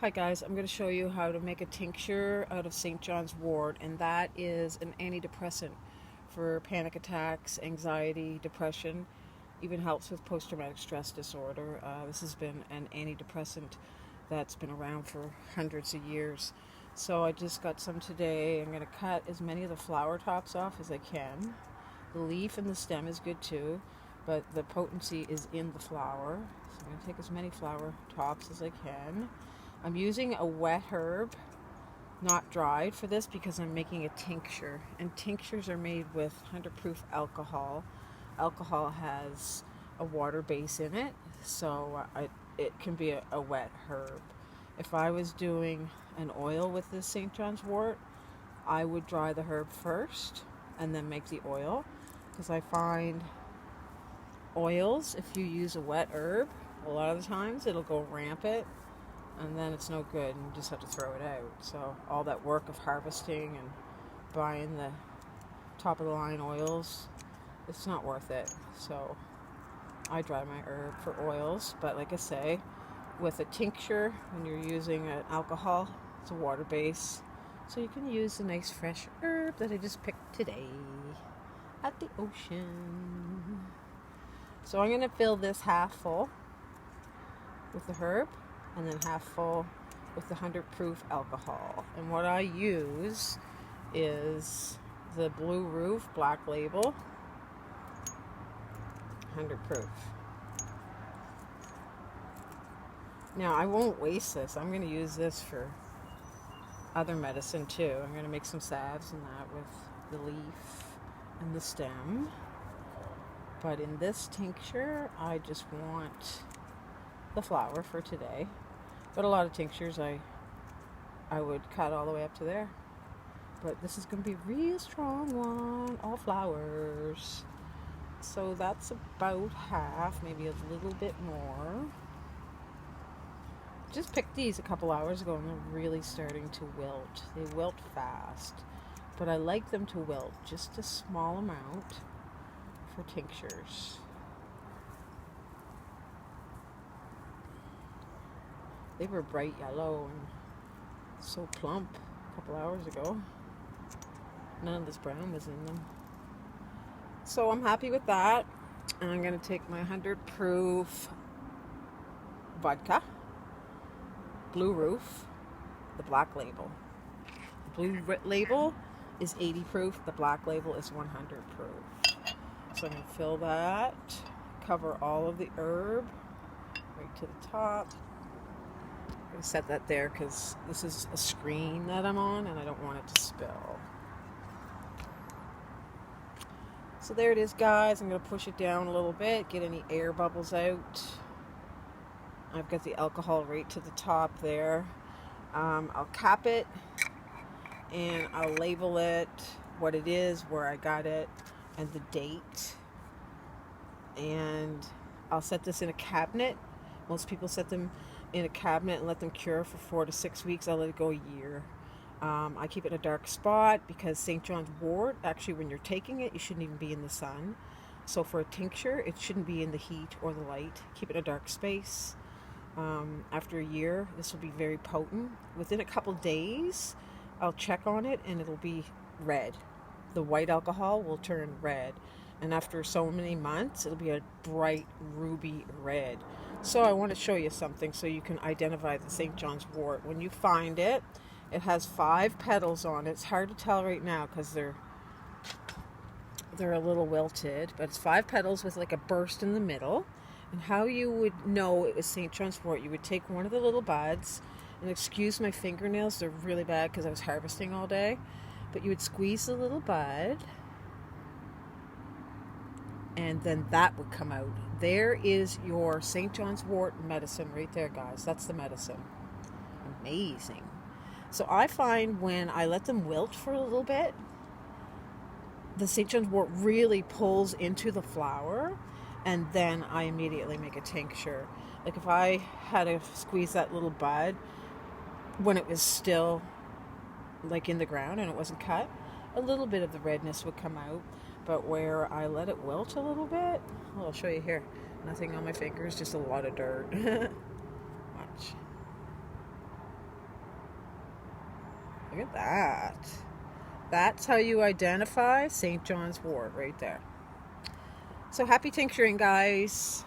Hi guys, I'm going to show you how to make a tincture out of St. John's wort, and that is an antidepressant for panic attacks, anxiety, depression, even helps with post-traumatic stress disorder. This has been an antidepressant that's been around for hundreds of years. So I just got some today. I'm going to cut as many of the flower tops off as I can. The leaf and the stem is good too, but the potency is in the flower. So I'm going to take as many flower tops as I can. I'm using a wet herb, not dried, for this because I'm making a tincture. And tinctures are made with 100 proof alcohol. Alcohol has a water base in it, so it can be a wet herb. If I was doing an oil with this St. John's wort, I would dry the herb first and then make the oil, because I find oils, if you use a wet herb, a lot of the times it'll go rampant and then it's no good and you just have to throw it out. So all that work of harvesting and buying the top of the line oils, it's not worth it. So I dry my herb for oils, but like I say, with a tincture, when you're using an alcohol, it's a water base, so you can use a nice fresh herb that I just picked today at the ocean. So I'm going to fill this half full with the herb and then half full with the 100 proof alcohol. And what I use is the Blue Roof Black Label 100 proof. Now I won't waste this. I'm going to use this for other medicine too. I'm going to make some salves and that with the leaf and the stem. But in this tincture, I just want the flower for today. But a lot of tinctures I would cut all the way up to there. But this is going to be a real strong one, all flowers. So that's about half, maybe a little bit more. Just picked these a couple hours ago and they're really starting to wilt. They wilt fast, but I like them to wilt just a small amount for tinctures. They were bright yellow and so plump a couple hours ago. None of this brown was in them. So I'm happy with that. And I'm going to take my 100 proof vodka, Blue Roof, the Black Label. The Blue Label is 80 proof. The Black Label is 100 proof. So I'm going to fill that, cover all of the herb right to the top. I'm going to set that there because this is a screen that I'm on and I don't want it to spill. So there it is, guys. I'm going to push it down a little bit, get any air bubbles out. I've got the alcohol right to the top there. I'll cap it and I'll label it, what it is, where I got it, and the date. And I'll set this in a cabinet. Most people set them in a cabinet and let them cure for 4 to 6 weeks. I'll let it go a year. I keep it in a dark spot because St. John's wort, actually when you're taking it, you shouldn't even be in the sun. So for a tincture, it shouldn't be in the heat or the light. Keep it in a dark space. After a year, this will be very potent. Within a couple days, I'll check on it and it'll be red. The white alcohol will turn red. And after so many months, it'll be a bright ruby red. So I want to show you something so you can identify the St. John's wort. When you find it, it has 5 petals on it. It's hard to tell right now because they're a little wilted, but it's 5 petals with like a burst in the middle. And how you would know it was St. John's wort, you would take one of the little buds, and excuse my fingernails, they're really bad because I was harvesting all day, but you would squeeze the little bud, and then that would come out. There is your St. John's wort medicine right there, guys. That's the medicine. Amazing. So I find when I let them wilt for a little bit, the St. John's wort really pulls into the flower, and then I immediately make a tincture. Like if I had to squeeze that little bud when it was still like in the ground and it wasn't cut, a little bit of the redness would come out. But where I let it wilt a little bit, well, I'll show you here. Nothing on my fingers, just a lot of dirt. Watch. Look at that. That's how you identify St. John's wort right there. So happy tincturing, guys.